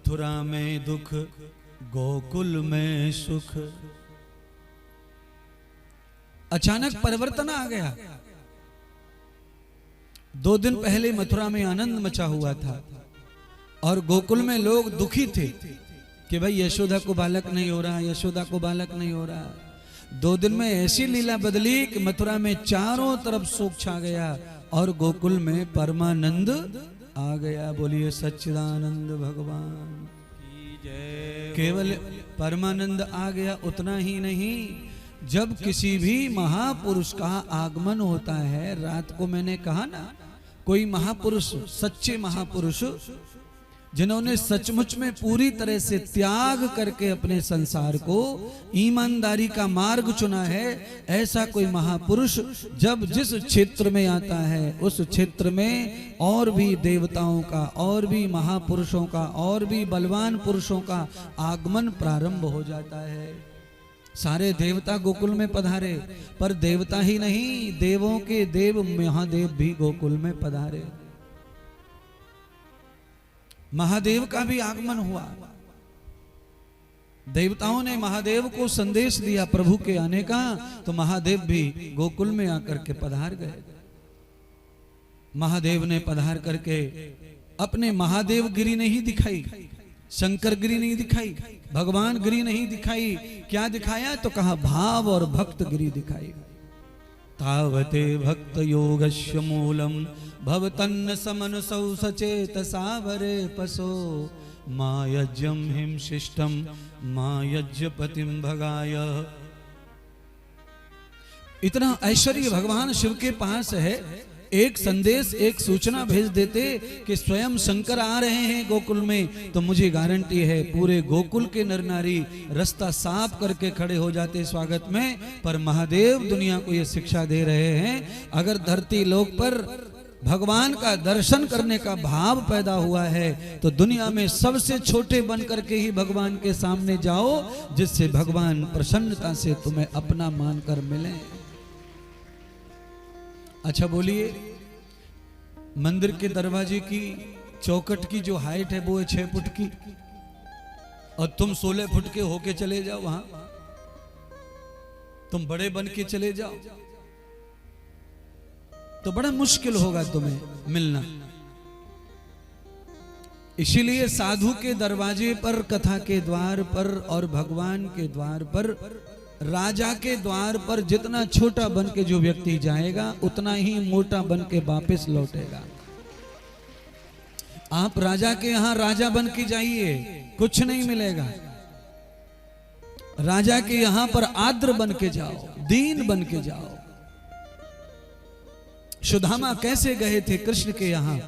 मथुरा में दुख गोकुल में सुख। अचानक परिवर्तन आ गया। 2 दिन पहले मथुरा में आनंद मचा हुआ था और गोकुल में लोग दुखी थे कि भाई यशोदा को बालक नहीं हो रहा, यशोदा को बालक नहीं हो रहा। 2 दिन में ऐसी लीला बदली कि मथुरा में चारों तरफ शोक छा गया और गोकुल में परमानंद आ गया। बोलिए सच्चिदानंद भगवान की जय। केवल परमानंद आ गया उतना ही नहीं, जब किसी भी महापुरुष का आगमन होता है, रात को मैंने कहा ना, कोई महापुरुष, सच्चे महापुरुष जिन्होंने सचमुच में पूरी तरह से त्याग करके अपने संसार को ईमानदारी का मार्ग चुना है, ऐसा कोई महापुरुष जब जिस क्षेत्र में आता है उस क्षेत्र में और भी देवताओं का, और भी महापुरुषों का, और भी बलवान पुरुषों का आगमन प्रारंभ हो जाता है। सारे देवता गोकुल में पधारे, पर देवता ही नहीं, देवों के देव महादेव भी गोकुल में पधारे। महादेव का भी आगमन हुआ। देवताओं ने महादेव को संदेश दिया प्रभु के आने का, तो महादेव भी गोकुल में आकर के पधार गए। महादेव ने पधार करके अपने महादेव गिरी नहीं दिखाई, शंकर गिरी नहीं दिखाई, भगवान गिरी नहीं दिखाई। क्या दिखाया? तो कहा भाव और भक्त गिरी दिखाई। तावते भक्त योगस्य मूलम भवतन्न समनसौ सचेत सावरे पसो मायज्यम हिम शिष्टम मायज्यपतिम भगाय। इतना ऐश्वर्य भगवान शिव के पास है, एक संदेश, एक सूचना भेज देते कि स्वयं शंकर आ रहे हैं गोकुल में, तो मुझे गारंटी है पूरे गोकुल के नर नारी रास्ता साफ करके खड़े हो जाते स्वागत में। पर महादेव दुनिया को ये शिक्षा दे रहे हैं, अगर धरती लोक पर भगवान का दर्शन करने का भाव पैदा हुआ है तो दुनिया में सबसे छोटे बन करके ही भगवान के सामने जाओ, जिससे भगवान प्रसन्नता से तुम्हें अपना मानकर मिले। अच्छा बोलिए, मंदिर के दरवाजे की चौखट की जो हाइट है वो है 6 फुट की, और तुम 16 फुट के होके चले जाओ, वहां तुम बड़े बन के चले जाओ तो बड़ा मुश्किल होगा तुम्हें मिलना। इसीलिए साधु के दरवाजे पर, कथा के द्वार पर और भगवान के द्वार पर, राजा के द्वार पर जितना छोटा बन के जो व्यक्ति जाएगा उतना ही मोटा बन के वापस लौटेगा। आप राजा के यहां राजा बन के जाइए, कुछ नहीं मिलेगा। राजा के यहां पर आद्र बन के जाओ, दीन बन के जाओ। सुदामा कैसे गए थे कृष्ण के यहां?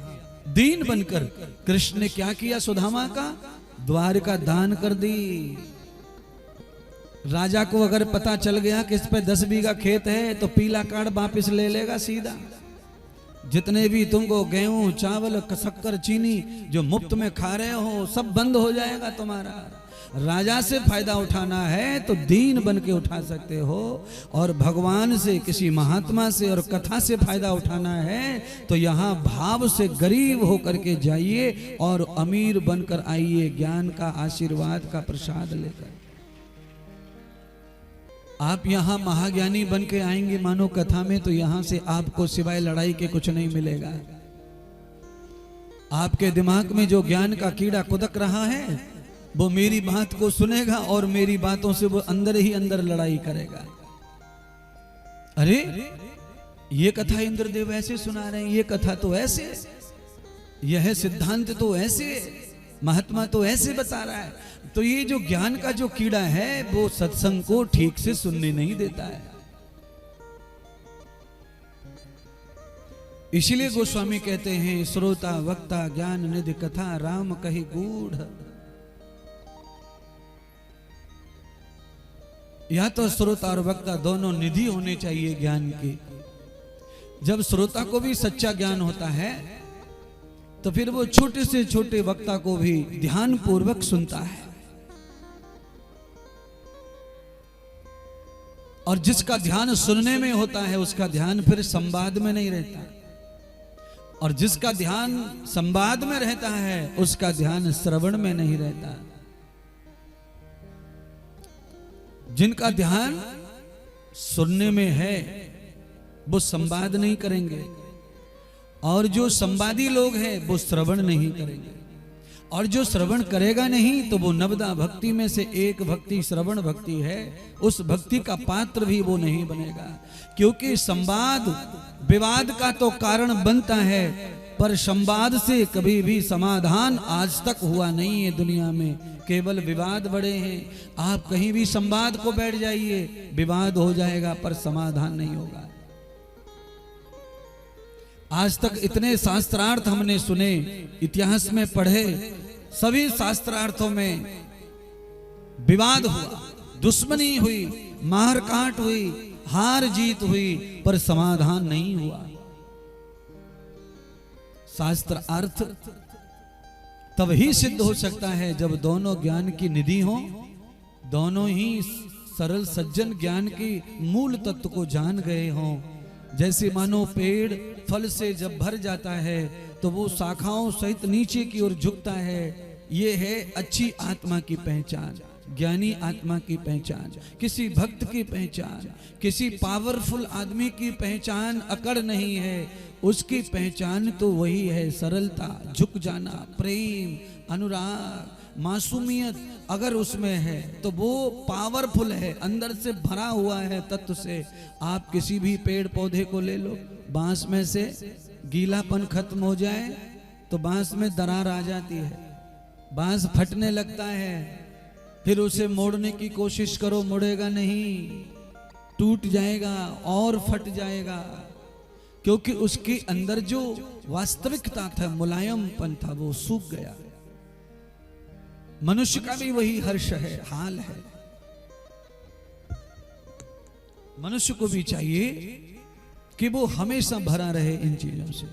दीन बनकर। कृष्ण ने क्या किया? सुदामा का द्वार का दान कर दी। राजा को अगर पता चल गया कि इस पे 10 बीघा खेत है तो पीला कार्ड वापिस ले लेगा सीधा। जितने भी तुमको गेहूं, चावल, शक्कर, चीनी जो मुफ्त में खा रहे हो सब बंद हो जाएगा तुम्हारा। राजा से फायदा उठाना है तो दीन बन के उठा सकते हो, और भगवान से, किसी महात्मा से और कथा से फायदा उठाना है तो यहाँ भाव से गरीब होकर के जाइए और अमीर बनकर आइए, ज्ञान का आशीर्वाद का प्रसाद लेकर। आप यहाँ महाज्ञानी बन के आएंगे मानो कथा में, तो यहाँ से आपको सिवाय लड़ाई के कुछ नहीं मिलेगा। आपके दिमाग में जो ज्ञान का कीड़ा कुदक रहा है वो मेरी बात को सुनेगा और मेरी बातों से वो अंदर ही अंदर लड़ाई करेगा। अरे ये कथा इंद्रदेव ऐसे सुना रहे हैं, ये कथा तो ऐसे, यह सिद्धांत तो ऐसे, महात्मा तो ऐसे बता रहा है। तो ये जो ज्ञान का जो कीड़ा है वो सत्संग को ठीक से सुनने नहीं देता है। इसीलिए गोस्वामी कहते हैं, श्रोता वक्ता ज्ञान निधि कथा राम कही गूढ़। या तो श्रोता और वक्ता दोनों निधि होने चाहिए ज्ञान के। जब श्रोता को भी सच्चा ज्ञान होता है तो फिर वो छोटे से छोटे वक्ता को भी ध्यान पूर्वक सुनता है, और जिसका ध्यान सुनने में होता है उसका ध्यान फिर संवाद में नहीं रहता। और जिसका ध्यान संवाद में रहता है उसका ध्यान श्रवण में नहीं रहता। जिनका ध्यान सुनने में है वो संवाद नहीं करेंगे, और जो संवादी लोग हैं वो श्रवण नहीं करेंगे, और जो श्रवण करेगा नहीं तो वो नवदा भक्ति में से एक भक्ति श्रवण भक्ति है, उस भक्ति का पात्र भी वो नहीं बनेगा। क्योंकि संवाद विवाद का तो कारण बनता है, पर संवाद से कभी भी समाधान आज तक हुआ नहीं है दुनिया में, केवल विवाद बढ़े हैं। आप कहीं भी संवाद को बैठ जाइए, विवाद हो जाएगा पर समाधान नहीं होगा। आज तक इतने शास्त्रार्थ हमने सुने, इतिहास में पढ़े, सभी शास्त्रार्थों में विवाद हुआ, दुश्मनी हुई, मार काट हुई, हार जीत हुई, पर समाधान नहीं हुआ। शास्त्र अर्थ तब ही सिद्ध हो सकता है जब दोनों ज्ञान की निधि हो, दोनों ही सरल सज्जन ज्ञान की मूल तत्व को जान गए हों। जैसे मानो पेड़ फल से जब भर जाता है तो वो शाखाओं सहित नीचे की ओर झुकता है। ये है अच्छी आत्मा की पहचान, ज्ञानी आत्मा की पहचान, किसी भक्त की पहचान, किसी पावरफुल आदमी की पहचान अकड़ नहीं है। उसकी पहचान तो वही है सरलता, झुक जाना, प्रेम, अनुराग, मासूमियत अगर उसमें है तो वो पावरफुल है, अंदर से भरा हुआ है तत्व से। आप किसी भी पेड़ पौधे को ले लो, बांस में से गीलापन खत्म हो जाए तो बांस में दरार आ जाती है, बांस फटने लगता है, फिर उसे मोड़ने की कोशिश करो, मुड़ेगा नहीं, टूट जाएगा और फट जाएगा, क्योंकि उसके अंदर जो वास्तविकता था, मुलायमपन था, वो सूख गया। मनुष्य का भी वही हर्ष है, हाल है। मनुष्य को भी चाहिए कि वो हमेशा भरा रहे इन चीजों से।